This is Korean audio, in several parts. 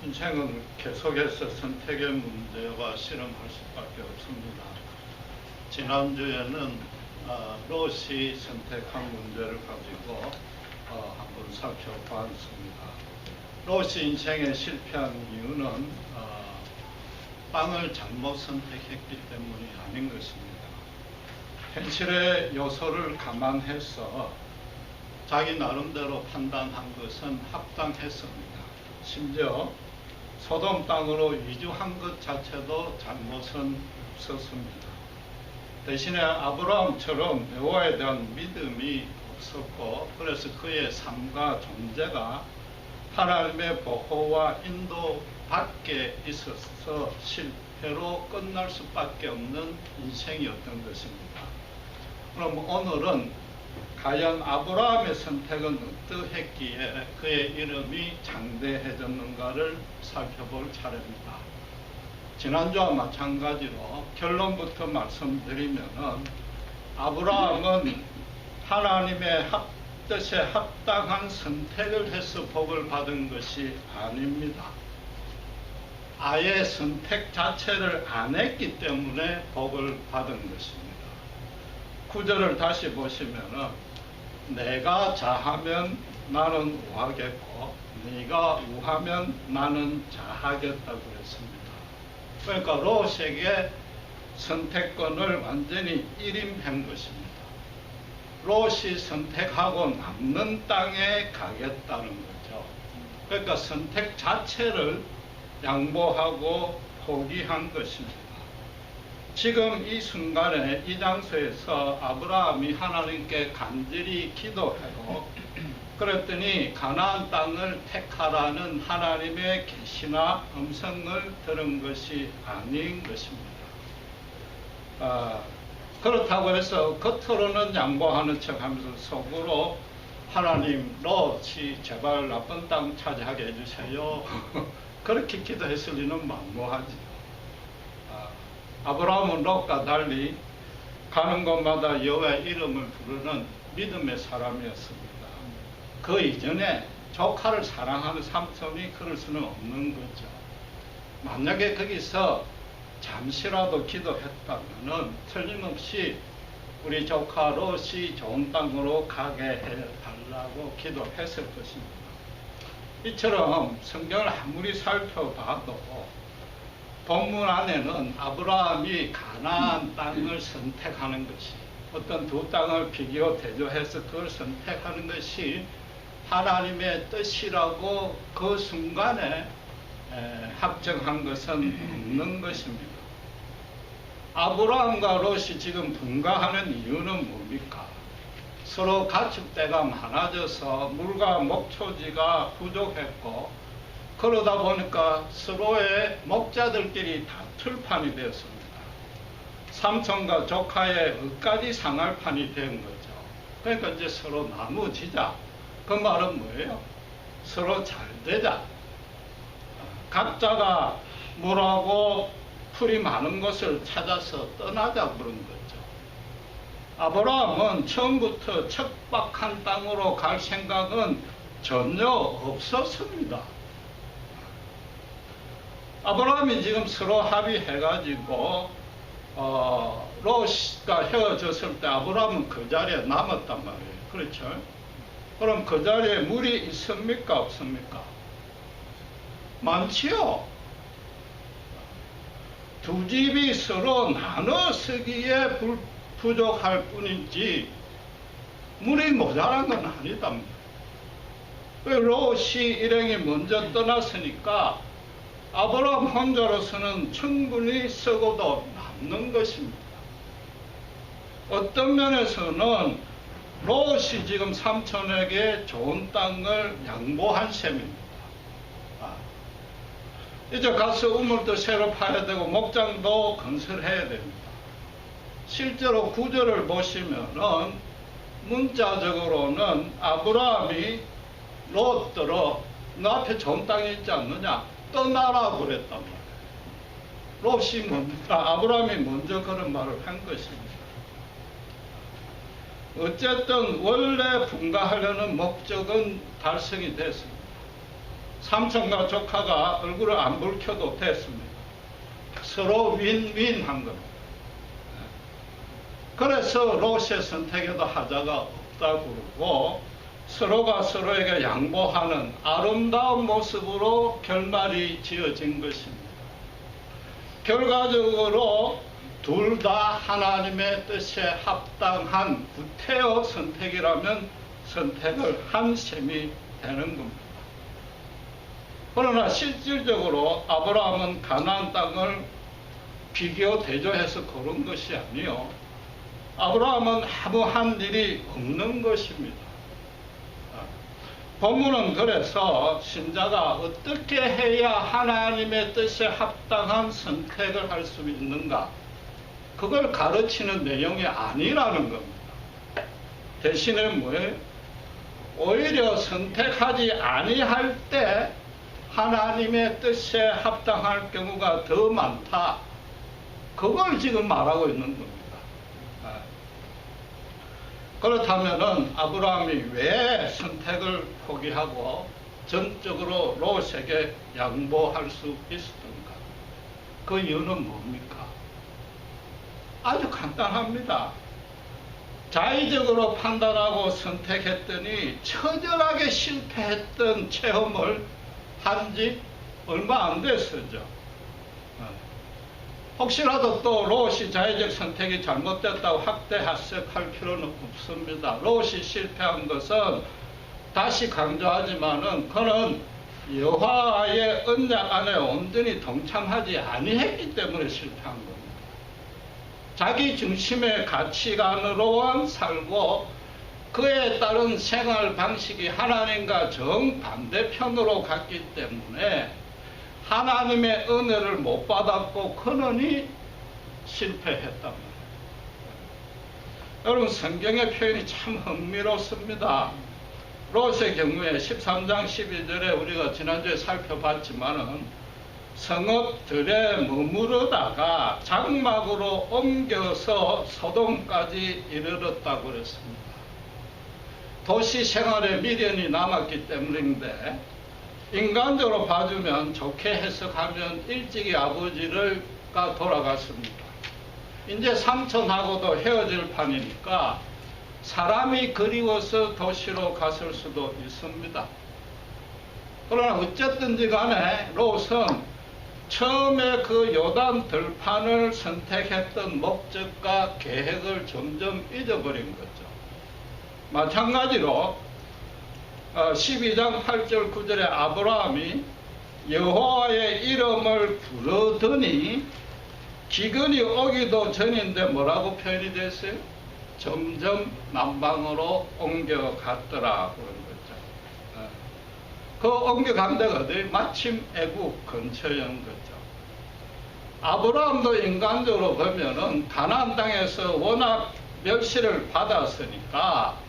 인생은 계속해서 선택의 문제와 실험할 수밖에 없습니다. 지난주에는 롯이 선택한 문제를 가지고 한번 살펴보았습니다. 롯이 인생에 실패한 이유는 땅을 잘못 선택했기 때문이 아닌 것입니다. 현실의 요소를 감안해서 자기 나름대로 판단한 것은 합당했습니다. 심지어 소돔 땅으로 이주한 것 자체도 잘못은 없었습니다. 대신에 아브라함처럼 여호와에 대한 믿음이 없었고, 그래서 그의 삶과 존재가 하나님의 보호와 인도 밖에 있어서 실패로 끝날 수밖에 없는 인생이었던 것입니다. 그럼 오늘은 과연 아브라함의 선택은 어떠했기에 그의 이름이 장대해졌는가를 살펴볼 차례입니다. 지난주와 마찬가지로 결론부터 말씀드리면은 아브라함은 하나님의 뜻에 합당한 선택을 해서 복을 받은 것이 아닙니다. 아예 선택 자체를 안 했기 때문에 복을 받은 것입니다. 구절을 다시 보시면은 내가 자하면 나는 우하겠고 네가 우하면 나는 자하겠다고 했습니다. 그러니까 롯에게 선택권을 완전히 일임한 것입니다. 롯이 선택하고 남는 땅에 가겠다는 거죠. 그러니까 선택 자체를 양보하고 포기한 것입니다. 지금 이 순간에 이 장소에서 아브라함이 하나님께 간절히 기도하고 그랬더니 가나안 땅을 택하라는 하나님의 계시나 음성을 들은 것이 아닌 것입니다. 그렇다고 해서 겉으로는 양보하는 척하면서 속으로 하나님 롯이 제발 나쁜 땅 차지하게 해주세요. 그렇게 기도했을 리는 만무하지. 아브라함은 롯과 달리 가는 곳마다 여호와의 이름을 부르는 믿음의 사람이었습니다. 그 이전에 조카를 사랑하는 삼손이 그럴 수는 없는 거죠. 만약에 거기서 잠시라도 기도했다면 틀림없이 우리 조카 롯이 좋은 땅으로 가게 해달라고 기도했을 것입니다. 이처럼 성경을 아무리 살펴봐도 본문 안에는 아브라함이 가나안 땅을 선택하는 것이, 어떤 두 땅을 비교 대조해서 그걸 선택하는 것이 하나님의 뜻이라고 그 순간에 확정한 것은 없는 것입니다. 아브라함과 롯이 지금 분가하는 이유는 뭡니까? 서로 가축대가 많아져서 물과 목초지가 부족했고, 그러다 보니까 서로의 목자들끼리 다툴 판이 되었습니다. 삼촌과 조카의 엇까지 상할 판이 된 거죠. 그러니까 이제 서로 나누지자. 그 말은 뭐예요? 서로 잘 되자. 각자가 물하고 풀이 많은 곳을 찾아서 떠나자 그런 거죠. 아브라함은 처음부터 척박한 땅으로 갈 생각은 전혀 없었습니다. 아브라함이 지금 서로 합의해가지고 롯과 헤어졌을 때 아브라함은 그 자리에 남았단 말이에요. 그렇죠? 그럼 그 자리에 물이 있습니까? 없습니까? 많지요. 두 집이 서로 나눠 쓰기에 부족할 뿐이지 물이 모자란 건 아니답니다. 롯이 일행이 먼저 떠났으니까 아브라함 혼자로서는 충분히 쓰고도 남는 것입니다. 어떤 면에서는 롯이 지금 삼촌에게 좋은 땅을 양보한 셈입니다. 이제 가서 우물도 새로 파야 되고 목장도 건설해야 됩니다. 실제로 구절을 보시면은 문자적으로는 아브라함이 롯들어 너 앞에 좋은 땅이 있지 않느냐? 떠나라 그랬단 말이에요. 아브라함이 먼저 그런 말을 한 것입니다. 어쨌든 원래 분가하려는 목적은 달성이 됐습니다. 삼촌과 조카가 얼굴을 안 붉혀도 됐습니다. 서로 윈윈한 겁니다. 그래서 롯의 선택에도 하자가 없다고 그러고 서로가 서로에게 양보하는 아름다운 모습으로 결말이 지어진 것입니다. 결과적으로 둘 다 하나님의 뜻에 합당한 구태여 선택이라면 선택을 한 셈이 되는 겁니다. 그러나 실질적으로 아브라함은 가나안 땅을 비교 대조해서 고른 것이 아니요, 아브라함은 아무 한 일이 없는 것입니다. 본문은 그래서 신자가 어떻게 해야 하나님의 뜻에 합당한 선택을 할 수 있는가, 그걸 가르치는 내용이 아니라는 겁니다. 대신에 뭐예요? 오히려 선택하지 아니할 때 하나님의 뜻에 합당할 경우가 더 많다, 그걸 지금 말하고 있는 겁니다. 그렇다면 아브라함이 왜 선택을 포기하고 전적으로 롯에게 양보할 수 있었던가? 그 이유는 뭡니까? 아주 간단합니다. 자의적으로 판단하고 선택했더니 처절하게 실패했던 체험을 한 지 얼마 안 됐었죠. 혹시라도 또 롯이 자의적 선택이 잘못됐다고 학대학습할 필요는 없습니다. 롯이 실패한 것은 다시 강조하지만은 그는 여호와의 언약 안에 온전히 동참하지 아니했기 때문에 실패한 겁니다. 자기 중심의 가치관으로만 살고 그에 따른 생활 방식이 하나님과 정반대편으로 갔기 때문에 하나님의 은혜를 못 받았고 그러니 실패했단 말이에요. 여러분, 성경의 표현이 참 흥미롭습니다. 롯의 경우에 13장 12절에 우리가 지난주에 살펴봤지만은 성읍들에 머무르다가 장막으로 옮겨서 소돔까지 이르렀다고 그랬습니다. 도시 생활에 미련이 남았기 때문인데, 인간적으로 봐주면, 좋게 해석하면 일찍이 아버지가 돌아갔습니다. 이제 삼촌하고도 헤어질 판이니까 사람이 그리워서 도시로 갔을 수도 있습니다. 그러나 어쨌든지 간에 롯은 처음에 그 요단 들판을 선택했던 목적과 계획을 점점 잊어버린 거죠. 마찬가지로 12장 8절 9절에 아브라함이 여호와의 이름을 부르더니 기근이 오기도 전인데 뭐라고 표현이 됐어요? 점점 남방으로 옮겨갔더라 그런 거죠. 그 옮겨간 데가 어디? 마침 애국 근처인 거죠. 아브라함도 인간적으로 보면은 가나안 땅에서 워낙 멸시를 받았으니까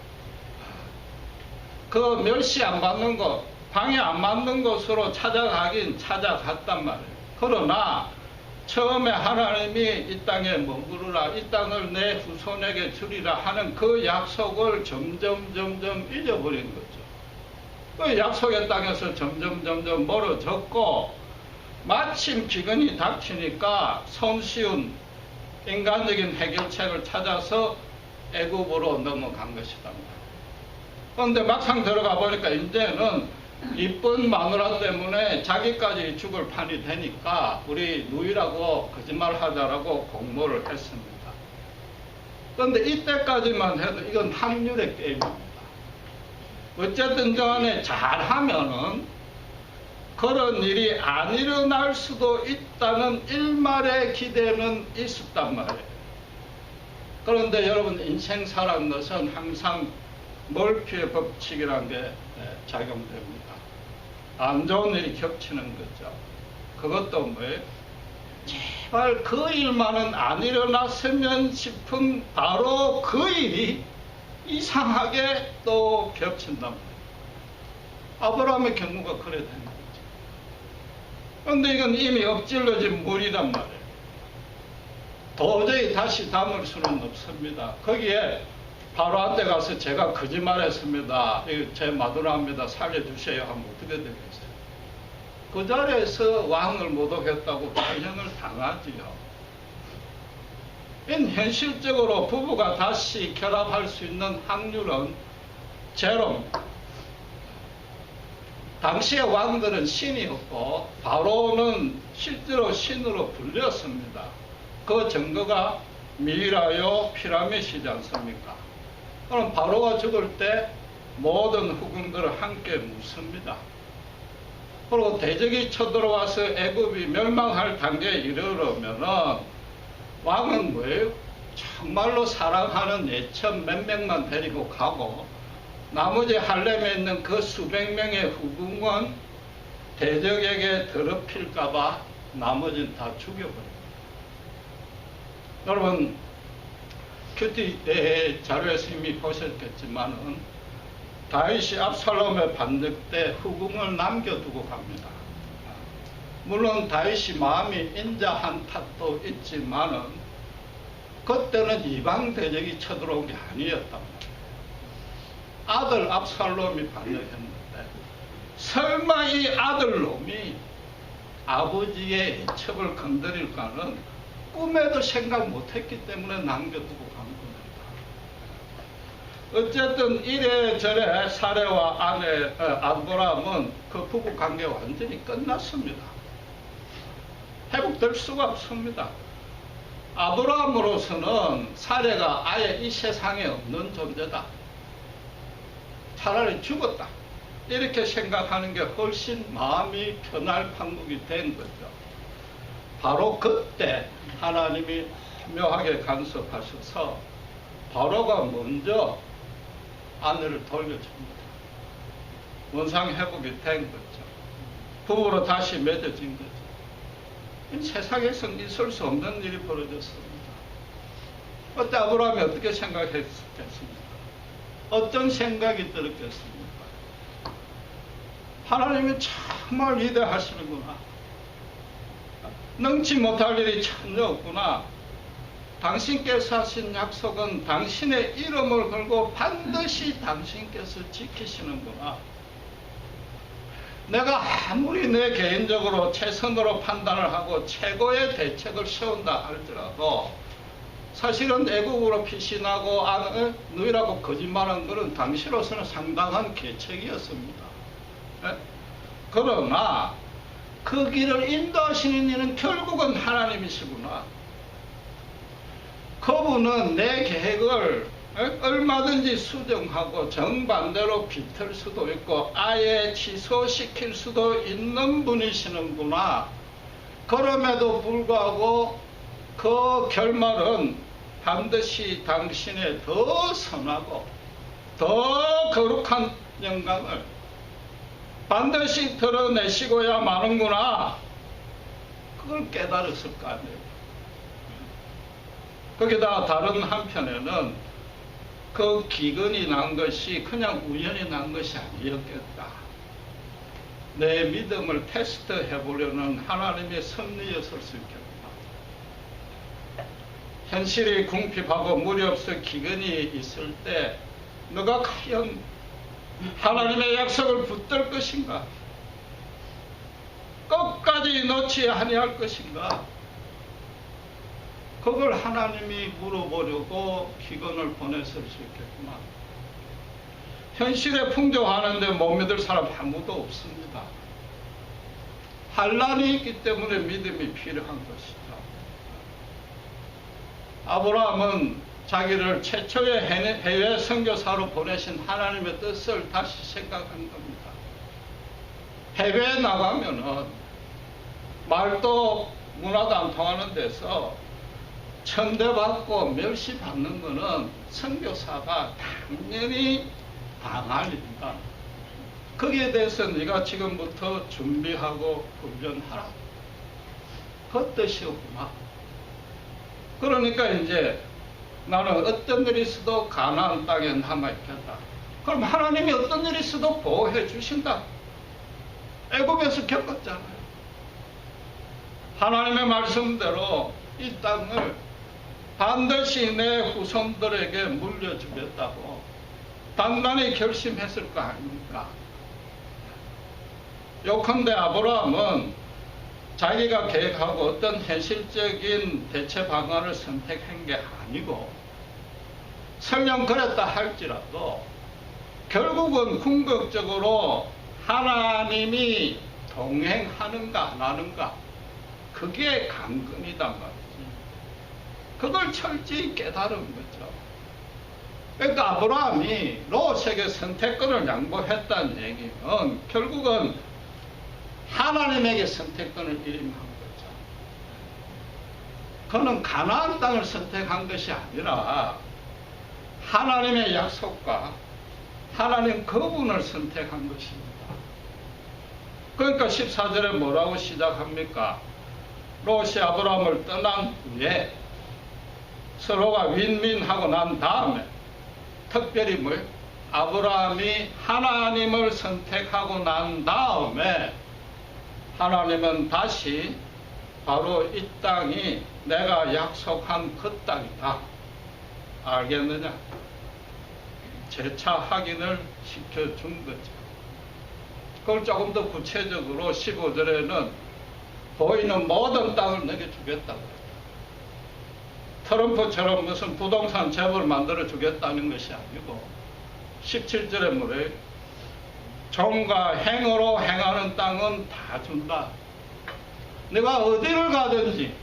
그 멸시 안 받는 곳, 방해 안 맞는 곳으로 찾아가긴 찾아갔단 말이에요. 그러나 처음에 하나님이 이 땅에 머무르라, 이 땅을 내 후손에게 주리라 하는 그 약속을 점점 잊어버린 거죠. 그 약속의 땅에서 점점 멀어졌고, 마침 기근이 닥치니까 손쉬운 인간적인 해결책을 찾아서 애굽으로 넘어간 것이다. 그런데 막상 들어가 보니까 이제는 이쁜 마누라 때문에 자기까지 죽을 판이 되니까 우리 누이라고 거짓말하자라고 공모를 했습니다. 그런데 이때까지만 해도 이건 확률의 게임입니다. 어쨌든 간에 잘하면은 그런 일이 안 일어날 수도 있다는 일말의 기대는 있었단 말이에요. 그런데 여러분, 인생 사는 것은 항상 멀피의 법칙이라는 게 작용됩니다. 안 좋은 일이 겹치는 거죠. 그것도 뭐예요? 제발 그 일만은 안 일어났으면 싶은 바로 그 일이 이상하게 또 겹친단 말이에요. 아브라함의 경우가 그래 되는 거죠. 그런데 이건 이미 엎질러진 물이란 말이에요. 도저히 다시 담을 수는 없습니다. 거기에 바로한테 가서 제가 거짓말했습니다, 제 마누라입니다, 살려주세요 하면 어떻게 되겠어요? 그 자리에서 왕을 모독했다고 발령을 당하지요. 현실적으로 부부가 다시 결합할 수 있는 확률은 제로입니다. 당시의 왕들은 신이었고 바로는 실제로 신으로 불렸습니다. 그 증거가 미라요 피라미드이지 않습니까? 그럼 바로가 죽을 때 모든 후궁들을 함께 묻습니다. 그리고 대적이 쳐들어와서 애굽이 멸망할 단계에 이르려면은 왕은 뭐예요? 정말로 사랑하는 내천 몇 명만 데리고 가고 나머지 할렘에 있는 그 수백 명의 후궁은 대적에게 더럽힐까봐 나머지는 다 죽여버립니다. 여러분 큐티 자료에서 이미 보셨겠지만은 다윗이 압살롬의 반역 때 후궁을 남겨두고 갑니다. 물론 다윗이 마음이 인자한 탓도 있지만은 그때는 이방 대적이 쳐들어온 게 아니었단 말이에요. 아들 압살롬이 반역했는데 설마 이 아들놈이 아버지의 애첩을 건드릴까는 꿈에도 생각 못했기 때문에 남겨두고 간 겁니다. 어쨌든 이래저래 사레와 아내 아브라함은 그 부부 관계가 완전히 끝났습니다. 회복될 수가 없습니다. 아브라함으로서는 사레가 아예 이 세상에 없는 존재다. 차라리 죽었다. 이렇게 생각하는 게 훨씬 마음이 편할 판국이 된 거죠. 바로 그때 하나님이 묘하게 간섭하셔서 바로가 먼저 아내를 돌려줍니다. 원상 회복이 된 거죠. 부부로 다시 맺어진 거죠. 세상에서는 있을 수 없는 일이 벌어졌습니다. 그때 아브라함이 어떻게 생각했겠습니까? 어떤 생각이 들었겠습니까? 하나님이 정말 위대하시는구나. 능치 못할 일이 전혀 없구나. 당신께서 하신 약속은 당신의 이름을 걸고 반드시 당신께서 지키시는구나. 내가 아무리 내 개인적으로 최선으로 판단을 하고 최고의 대책을 세운다 할지라도 사실은 애국으로 피신하고 누이라고 거짓말한 것은 당시로서는 상당한 계책이었습니다. 그러나 그 길을 인도하시는 이는 결국은 하나님이시구나. 그분은 내 계획을 얼마든지 수정하고 정반대로 비틀 수도 있고 아예 취소시킬 수도 있는 분이시는구나. 그럼에도 불구하고 그 결말은 반드시 당신의 더 선하고 더 거룩한 영광을 반드시 드러내시고야 마는구나. 그걸 깨달았을 거 아니에요. 거기다 다른 한편에는 그 기근이 난 것이 그냥 우연히 난 것이 아니었겠다. 내 믿음을 테스트해 보려는 하나님의 섭리였을 수 있겠다. 현실이 궁핍하고 물이 없어 기근이 있을 때 너가 과연 하나님의 약속을 붙들 것인가? 끝까지 놓지 아니할 것인가? 그걸 하나님이 물어보려고 기근을 보냈을 수 있겠구나. 현실에 풍족하는데 못 믿을 사람 아무도 없습니다. 환난이 있기 때문에 믿음이 필요한 것이다. 아브라함은 자기를 최초의 해외 선교사로 보내신 하나님의 뜻을 다시 생각한 겁니다. 해외에 나가면은 말도 문화도 안 통하는 데서 천대받고 멸시받는 것은 선교사가 당연히 당할 일이다. 거기에 대해서 네가 지금부터 준비하고 훈련하라. 그 뜻이었구나. 그러니까 이제 나는 어떤 일이 있어도 가나안 땅에 남아있겠다. 그럼 하나님이 어떤 일이 있어도 보호해 주신다. 애굽에서 겪었잖아요. 하나님의 말씀대로 이 땅을 반드시 내 후손들에게 물려주겠다고 단단히 결심했을 거 아닙니까? 요컨대 아브라함은 자기가 계획하고 어떤 현실적인 대체 방안을 선택한 게 아니고, 설령 그랬다 할지라도 결국은 궁극적으로 하나님이 동행하는가 안 하는가, 그게 관건이단 말이지. 그걸 철저히 깨달은 거죠. 그러니까 아브라함이 롯에게 선택권을 양보했다는 얘기는 결국은 하나님에게 선택권을 임한 거죠. 그는 가나안 땅을 선택한 것이 아니라 하나님의 약속과 하나님 그분을 선택한 것입니다. 그러니까 14절에 뭐라고 시작합니까? 롯이 아브라함을 떠난 후에 서로가 윈윈하고 난 다음에, 특별히 뭘? 아브라함이 하나님을 선택하고 난 다음에 하나님은 다시 바로 이 땅이 내가 약속한 그 땅이다, 알겠느냐? 재차 확인을 시켜준 거죠. 그걸 조금 더 구체적으로 15절에는 보이는 모든 땅을 내게 주겠다고 했다. 트럼프처럼 무슨 부동산 재벌 만들어 주겠다는 것이 아니고, 17절에 뭐래요? 종과 행으로 행하는 땅은 다 준다. 내가 어디를 가든지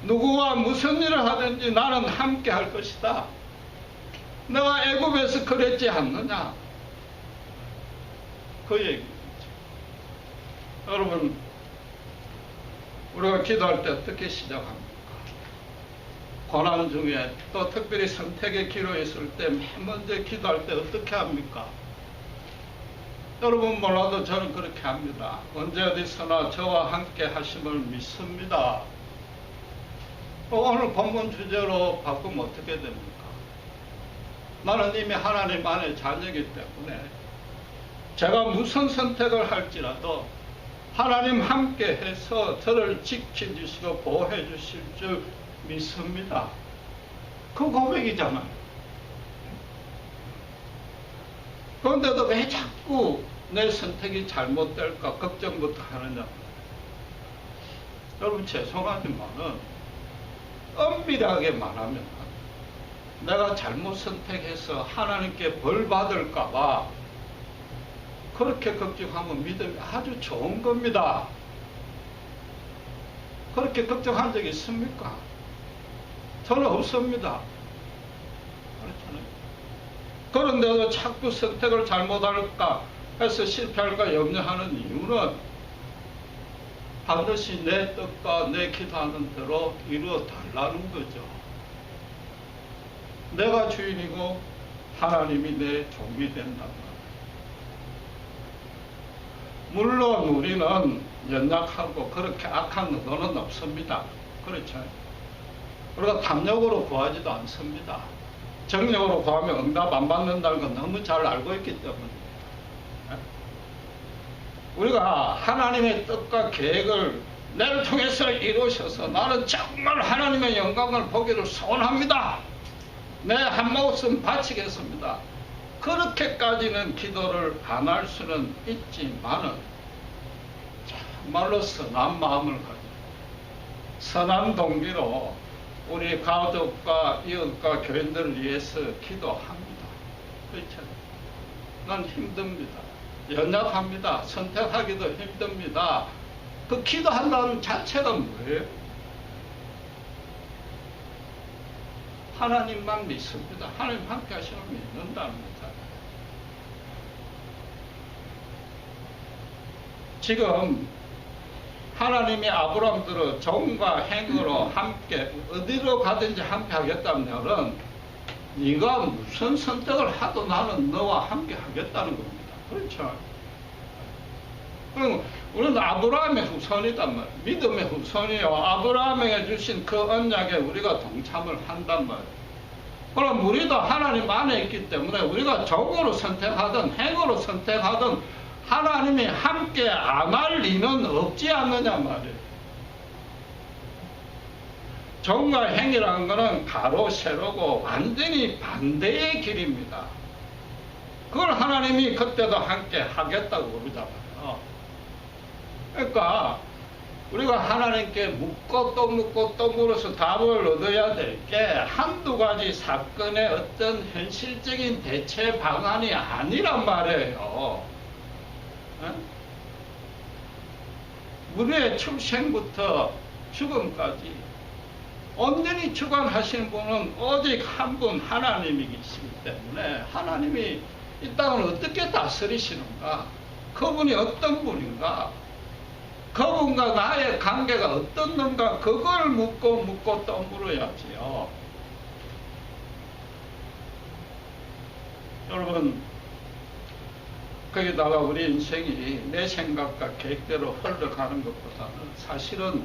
누구와 무슨 일을 하든지 나는 함께 할 것이다. 내가 애굽에서 그랬지 않느냐, 그 얘기죠. 여러분, 우리가 기도할 때 어떻게 시작합니까? 고난 중에, 또 특별히 선택의 기로에 있을 때 맨 먼저 기도할 때 어떻게 합니까? 여러분 몰라도 저는 그렇게 합니다. 언제 어디서나 저와 함께 하심을 믿습니다. 오늘 본문 주제로 바꾸면 어떻게 됩니까? 나는 이미 하나님 안에 자녀이기 때문에 제가 무슨 선택을 할지라도 하나님 함께 해서 저를 지켜주시고 보호해 주실 줄 믿습니다. 그 고백이잖아요. 그런데도 왜 자꾸 내 선택이 잘못될까 걱정부터 하느냐. 여러분 죄송하지만은 엄밀하게 말하면 내가 잘못 선택해서 하나님께 벌 받을까봐 그렇게 걱정하면 믿음이 아주 좋은 겁니다. 그렇게 걱정한 적이 있습니까? 저는 없습니다. 그렇잖아요. 그런데도 자꾸 선택을 잘못할까 해서 실패할까 염려하는 이유는 반드시 내 뜻과 내 기도하는 대로 이루어 달라는 거죠. 내가 주인이고 하나님이 내 종이 된단 말이에요. 물론 우리는 연약하고 그렇게 악한 의도는 없습니다. 그렇죠? 우리가 탐욕으로 구하지도 않습니다. 정력으로 구하면 응답 안 받는다는 건 너무 잘 알고 있기 때문입니다. 우리가 하나님의 뜻과 계획을 나를 통해서 이루셔서 나는 정말 하나님의 영광을 보기를 소원합니다. 내 한 목숨 바치겠습니다. 그렇게까지는 기도를 안 할 수는 있지만은 정말로 선한 마음을 가지고 선한 동기로 우리 가족과 이웃과 교인들을 위해서 기도합니다. 그렇죠? 난 힘듭니다. 연약합니다. 선택하기도 힘듭니다. 그 기도한다는 자체가 뭐예요? 하나님만 믿습니다. 하나님 함께 하시면 믿는다는 거잖아요. 지금 하나님이 아브라함들을 종과 행으로 함께 어디로 가든지 함께 하겠다면은 네가 무슨 선택을 하도 나는 너와 함께 하겠다는 겁니다. 그렇죠? 그럼 우리는 아브라함의 후손이단 말이에요. 믿음의 후손이요. 아브라함에게 주신 그 언약에 우리가 동참을 한단 말이에요. 그럼 우리도 하나님 안에 있기 때문에 우리가 종으로 선택하든 행으로 선택하든 하나님이 함께 안 할 리는 없지 않느냐 말이에요. 종과 행이라는 것은 가로 세로고 완전히 반대의 길입니다. 그걸 하나님이 그때도 함께 하겠다고 그러잖아요. 그러니까 우리가 하나님께 묻고 또 묻고 또 물어서 답을 얻어야 될 게 한두 가지 사건의 어떤 현실적인 대체 방안이 아니란 말이에요. 우리의 출생부터 죽음까지 온전히 주관하시는 분은 오직 한 분 하나님이시기 때문에 하나님이 이 땅을 어떻게 다스리시는가, 그분이 어떤 분인가, 그분과 나의 관계가 어떻는가, 그걸 묻고 묻고 또 물어야지요. 여러분, 거기다가 우리 인생이 내 생각과 계획대로 흘러가는 것보다는 사실은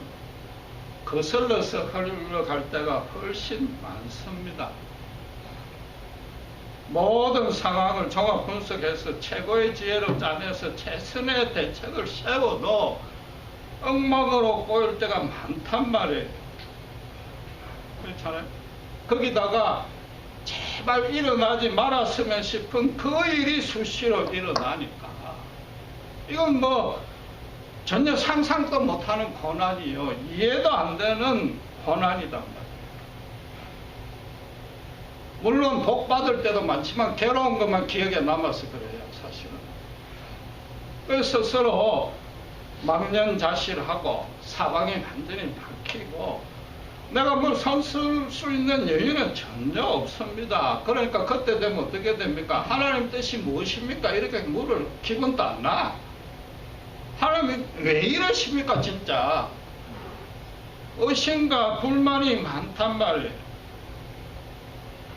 거슬러서 흘러갈 때가 훨씬 많습니다. 모든 상황을 종합 분석해서 최고의 지혜로 짜내서 최선의 대책을 세워도 엉망으로 꼬일 때가 많단 말이에요. 그렇잖아요. 거기다가 제발 일어나지 말았으면 싶은 그 일이 수시로 일어나니까 이건 뭐 전혀 상상도 못하는 고난이요, 이해도 안 되는 고난이단 말이에요. 물론 복 받을 때도 많지만 괴로운 것만 기억에 남아서 그래요, 사실은. 그래서 서로 망연자실하고 사방이 완전히 막히고 내가 뭘 손쓸 수 있는 여유는 전혀 없습니다. 그러니까 그때 되면 어떻게 됩니까? 하나님 뜻이 무엇입니까? 이렇게 물을 기분도 안 나. 하나님이 왜 이러십니까 진짜? 의심과 불만이 많단 말이에요.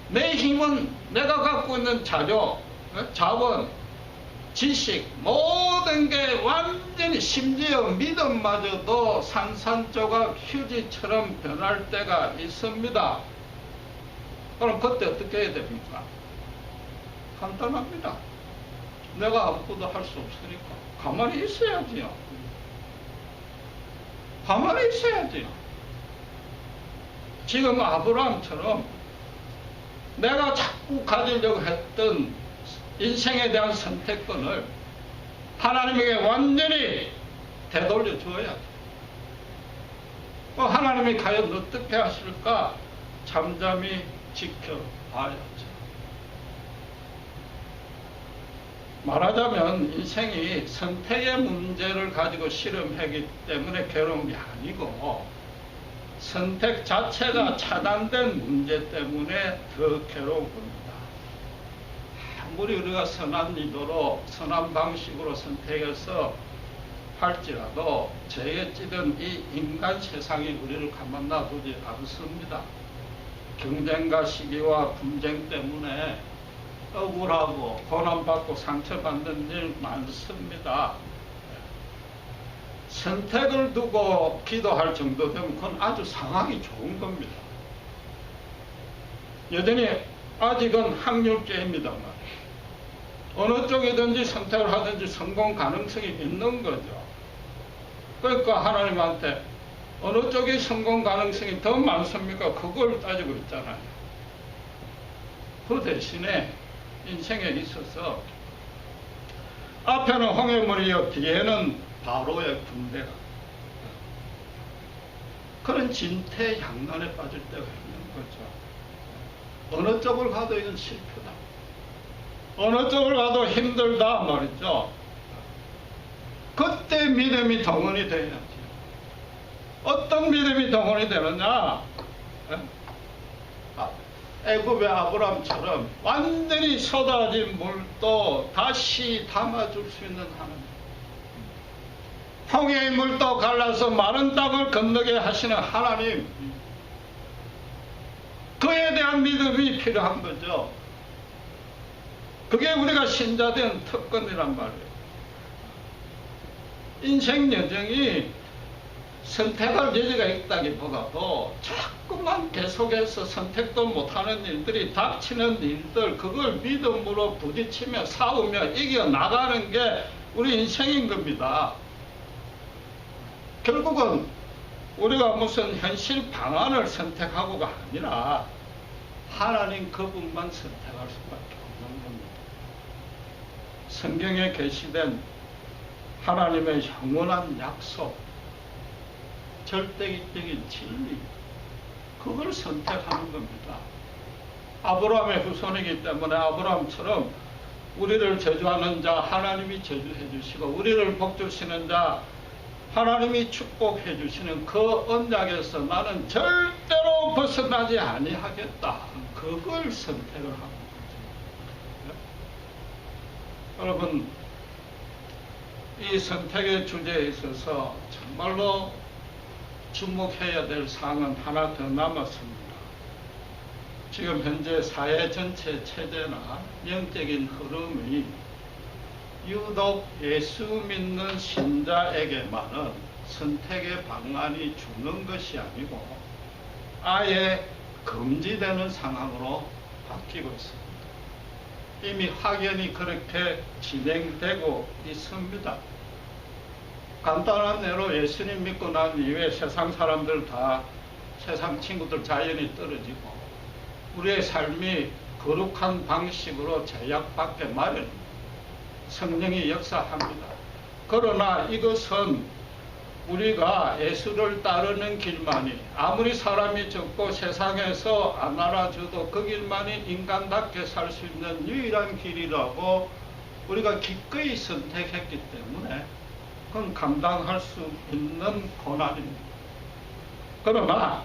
내 힘은 내가 갖고 있는 자료, 자원, 지식, 모든 게 완전히 심지어 믿음마저도 산산조각 휴지처럼 변할 때가 있습니다. 그럼 그때 어떻게 해야 됩니까? 간단합니다. 내가 아무것도 할 수 없으니까 가만히 있어야지요. 가만히 있어야지요. 지금 아브라함처럼 내가 자꾸 가지려고 했던 인생에 대한 선택권을 하나님에게 완전히 되돌려 주어야 돼. 하나님이 과연 어떻게 하실까 잠잠히 지켜봐야죠. 말하자면 인생이 선택의 문제를 가지고 실험하기 때문에 괴로움이 아니고 선택 자체가 차단된 문제 때문에 더 괴로운 겁니다. 아무리 우리가 선한 의도로 선한 방식으로 선택해서 할지라도 죄에 찌든 이 인간 세상이 우리를 가만 놔두지 않습니다. 경쟁과 시기와 분쟁 때문에 억울하고 고난받고 상처받는 일 많습니다. 선택을 두고 기도할 정도 되면 그건 아주 상황이 좋은 겁니다. 여전히 아직은 확률제입니다만 어느 쪽이든지 선택을 하든지 성공 가능성이 있는 거죠. 그러니까 하나님한테 어느 쪽이 성공 가능성이 더 많습니까? 그걸 따지고 있잖아요. 그 대신에 인생에 있어서 앞에는 홍해물이요 뒤에는 바로의 군대가 그런 진퇴양난에 빠질 때가 있는 거죠. 어느 쪽을 가도 이건 실패다. 어느 쪽을 가도 힘들다 말이죠. 그때 믿음이 동원이 돼야지. 어떤 믿음이 동원이 되느냐? 애굽의 아브람처럼 완전히 쏟아진 물도 다시 담아줄 수 있는 하나님. 홍해의 물도 갈라서 마른 땅을 건너게 하시는 하나님. 그에 대한 믿음이 필요한 거죠. 그게 우리가 신자된 특권이란 말이에요. 인생 여정이 선택할 여지가 있다기보다도 자꾸만 계속해서 선택도 못하는 일들이 닥치는 일들, 그걸 믿음으로 부딪히며 싸우며 이겨나가는 게 우리 인생인 겁니다. 결국은 우리가 무슨 현실 방안을 선택하고가 아니라 하나님 그분만 선택할 수밖에 없는 겁니다. 성경에 계시된 하나님의 영원한 약속, 절대적인 진리, 그걸 선택하는 겁니다. 아브라함의 후손이기 때문에 아브라함처럼 우리를 저주하는 자 하나님이 저주해 주시고 우리를 복주시는 자 하나님이 축복해 주시는 그 언약에서 나는 절대로 벗어나지 아니하겠다. 그걸 선택을 하는 거죠. 여러분, 이 선택의 주제에 있어서 정말로 주목해야 될 사항은 하나 더 남았습니다. 지금 현재 사회 전체 체제나 영적인 흐름이 유독 예수 믿는 신자에게만은 선택의 방안이 주는 것이 아니고 아예 금지되는 상황으로 바뀌고 있습니다. 이미 확연히 그렇게 진행되고 있습니다. 간단한 예로 예수님 믿고 난 이후에 세상 사람들 다 세상 친구들 자연히 떨어지고 우리의 삶이 거룩한 방식으로 제약받게 마련입니다. 성령이 역사합니다. 그러나 이것은 우리가 예수를 따르는 길만이 아무리 사람이 적고 세상에서 안 알아줘도 그 길만이 인간답게 살 수 있는 유일한 길이라고 우리가 기꺼이 선택했기 때문에 그건 감당할 수 있는 고난입니다. 그러나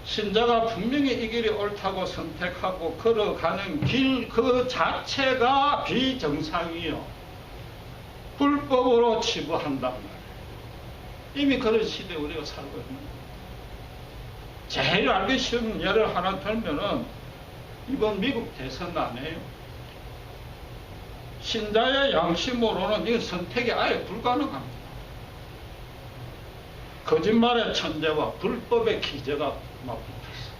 신자가 분명히 이 길이 옳다고 선택하고 걸어가는 길 그 자체가 비정상이요 불법으로 치부한단 말이에요. 이미 그런 시대에 우리가 살고 있는 거예요. 제일 알기 쉬운 예를 하나 들면은 이번 미국 대선 안에요. 신자의 양심으로는 이 선택이 아예 불가능합니다. 거짓말의 천재와 불법의 기재가 맞붙었어.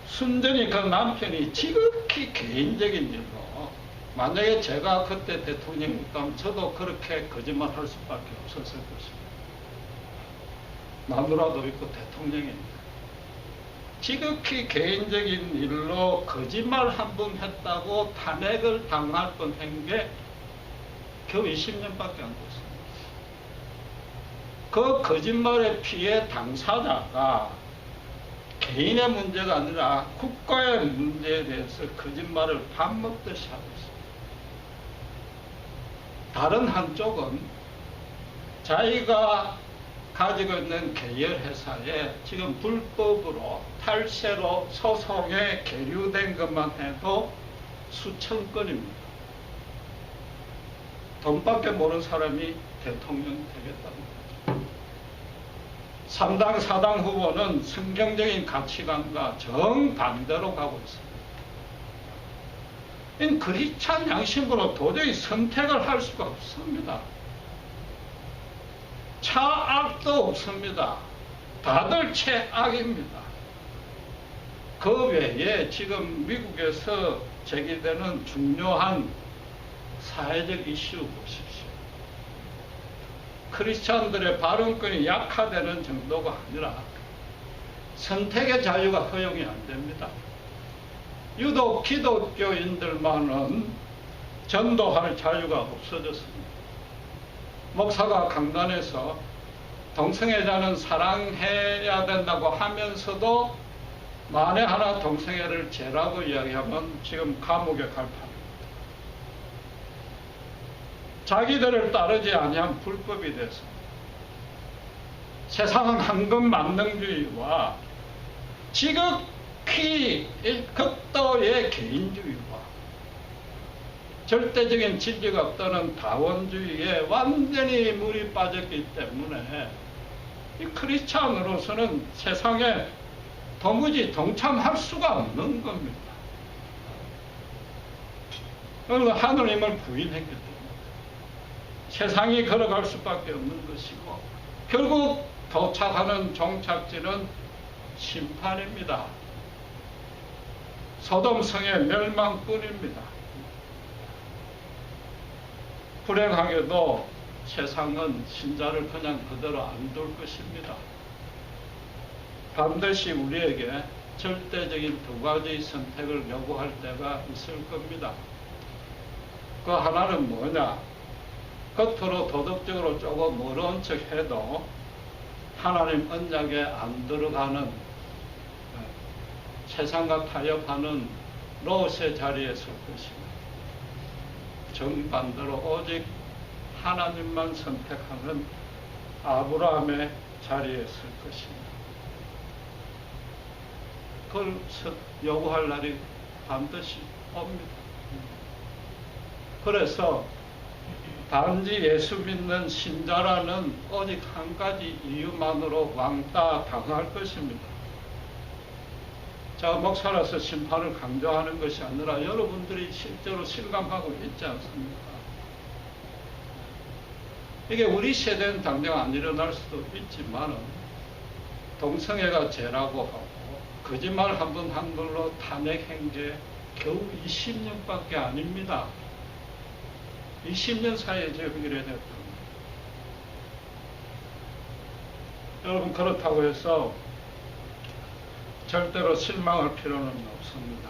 순전히 그 남편이 지극히 개인적인 일로 만약에 제가 그때 대통령이었다면 저도 그렇게 거짓말할 수밖에 없었을 것입니다. 마누라도 있고 대통령입니다. 지극히 개인적인 일로 거짓말 한 번 했다고 탄핵을 당할 뻔한 게 겨우 20년밖에 안 됐습니다. 그 거짓말의 피해 당사자가 개인의 문제가 아니라 국가의 문제에 대해서 거짓말을 밥 먹듯이 하고 있습니다. 다른 한쪽은 자기가 가지고 있는 계열회사에 지금 불법으로 탈세로 소송에 계류된 것만 해도 수천 건입니다. 돈밖에 모르는 사람이 대통령이 되겠다는 거죠. 3당 4당 후보는 성경적인 가치관과 정반대로 가고 있습니다. 그리스찬 양심으로 도저히 선택을 할 수가 없습니다. 차악도 없습니다. 다들 최악입니다. 그 외에 지금 미국에서 제기되는 중요한 사회적 이슈 보십시오. 크리스찬들의 발언권이 약화되는 정도가 아니라 선택의 자유가 허용이 안 됩니다. 유독 기독교인들만은 전도할 자유가 없어졌습니다. 목사가 강단에서 동성애자는 사랑해야 된다고 하면서도 만에 하나 동성애를 죄라고 이야기하면 지금 감옥에 갈 판입니다. 자기들을 따르지 아니한 불법이 돼서 세상은 황금 만능주의와 지극히 극도의 개인주의와 절대적인 진리가 없다는 다원주의에 완전히 물이 빠졌기 때문에 이 크리스찬으로서는 세상에 도무지 동참할 수가 없는 겁니다. 그래서 하느님을 부인했기 때문에 세상이 걸어갈 수밖에 없는 것이고 결국 도착하는 종착지는 심판입니다. 소돔성의 멸망뿐입니다. 불행하게도 세상은 신자를 그냥 그대로 안 둘 것입니다. 반드시 우리에게 절대적인 두 가지 선택을 요구할 때가 있을 겁니다. 그 하나는 뭐냐? 겉으로 도덕적으로 조금 어려운 척 해도 하나님 언약에 안 들어가는 세상과 타협하는 롯의 자리에 설 것입니다. 정반대로 오직 하나님만 선택하는 아브라함의 자리에 설 것입니다. 그걸 요구할 날이 반드시 옵니다. 그래서 단지 예수 믿는 신자라는 오직 한 가지 이유만으로 왕따 당할 것입니다. 제가 목사라서 심판을 강조하는 것이 아니라 여러분들이 실제로 실감하고 있지 않습니까? 이게 우리 세대는 당장 안 일어날 수도 있지만 동성애가 죄라고 하고 거짓말 한 번 한 걸로 탄핵한 게 겨우 20년밖에 아닙니다. 20년 사이에 저기를 됐던 거예요. 여러분, 그렇다고 해서 절대로 실망할 필요는 없습니다.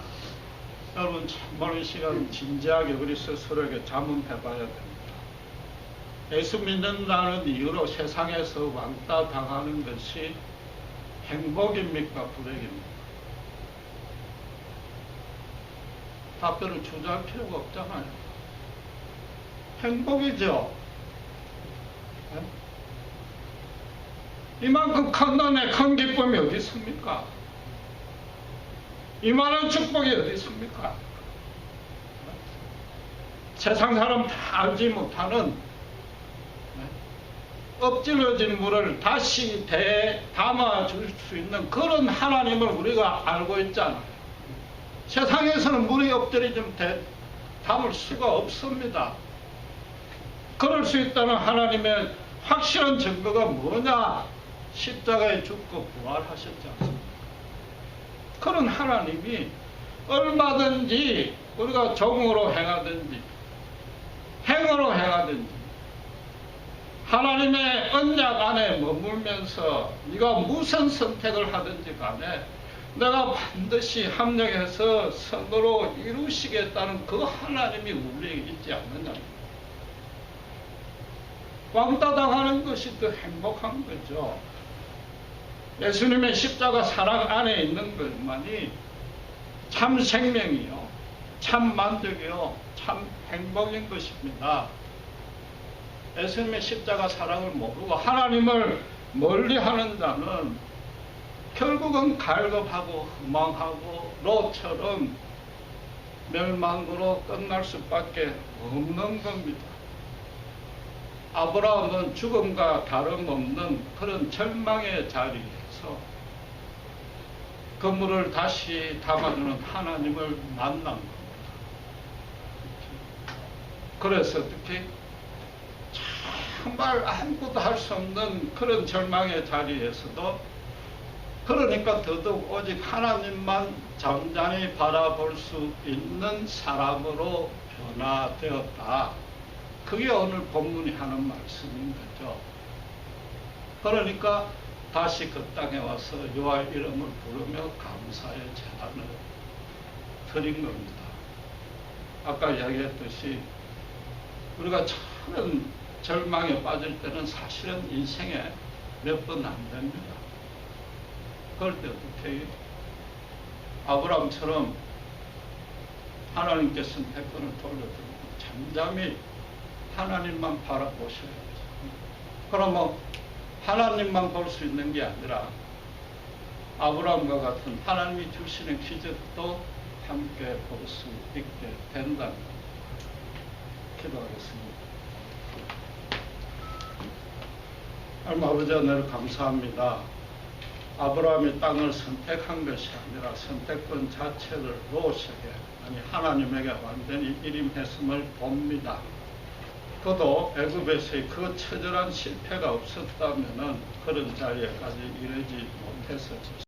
여러분, 참모는 시간 진지하게 우리 스스로에게 자문해 봐야 됩니다. 예수 믿는다는 이유로 세상에서 왕따 당하는 것이 행복입니까? 불행입니까? 답변을 주저할 필요가 없잖아요. 행복이죠. 네? 이만큼 큰 은혜, 큰 기쁨이 어디 있습니까? 이만한 축복이 어디 있습니까? 세상 사람 다 알지 못하는 엎질러진 물을 다시 대에 담아줄 수 있는 그런 하나님을 우리가 알고 있잖아요. 세상에서는 물이 엎드려지면 담을 수가 없습니다. 그럴 수 있다는 하나님의 확실한 증거가 뭐냐? 십자가에 죽고 부활하셨지 않습니까? 그런 하나님이 얼마든지 우리가 종으로 행하든지 행으로 행하든지 하나님의 언약 안에 머물면서 네가 무슨 선택을 하든지 간에 내가 반드시 합력해서 선으로 이루시겠다는 그 하나님이 우리에게 있지 않느냐. 왕따 당하는 것이 더 행복한 거죠. 예수님의 십자가 사랑 안에 있는 것만이 참 생명이요, 참 만족이요, 참 행복인 것입니다. 예수님의 십자가 사랑을 모르고 하나님을 멀리하는 자는 결국은 갈급하고 허망하고 롯처럼 멸망으로 끝날 수밖에 없는 겁니다. 아브라함은 죽음과 다름없는 그런 절망의 자리에서 그물을 다시 담아주는 하나님을 만난 겁니다. 그래서 특히 정말 아무것도 할 수 없는 그런 절망의 자리에서도 그러니까 더더욱 오직 하나님만 잠잠히 바라볼 수 있는 사람으로 변화되었다. 그게 오늘 본문이 하는 말씀인 거죠. 그러니까 다시 그 땅에 와서 여호와의 이름을 부르며 감사의 제단을 드린 겁니다. 아까 이야기했듯이 우리가 처음 절망에 빠질 때는 사실은 인생에 몇 번 안 됩니다. 그럴 때 어떻게 해요? 아브라함처럼 하나님께 선택권을 돌려드리고 잠잠히 하나님만 바라보셔야죠. 그러면 하나님만 볼 수 있는 게 아니라 아브라함과 같은 하나님이 주시는 기적도 함께 볼 수 있게 된다는 겁니다. 기도하겠습니다. 하나님 아버지, 하나님 감사합니다. 아브라함이 땅을 선택한 것이 아니라 선택권 자체를 롯에게, 아니 하나님에게 완전히 일임했음을 봅니다. 그도 애굽에서의 그 처절한 실패가 없었다면 그런 자리에까지 이르지 못했었죠.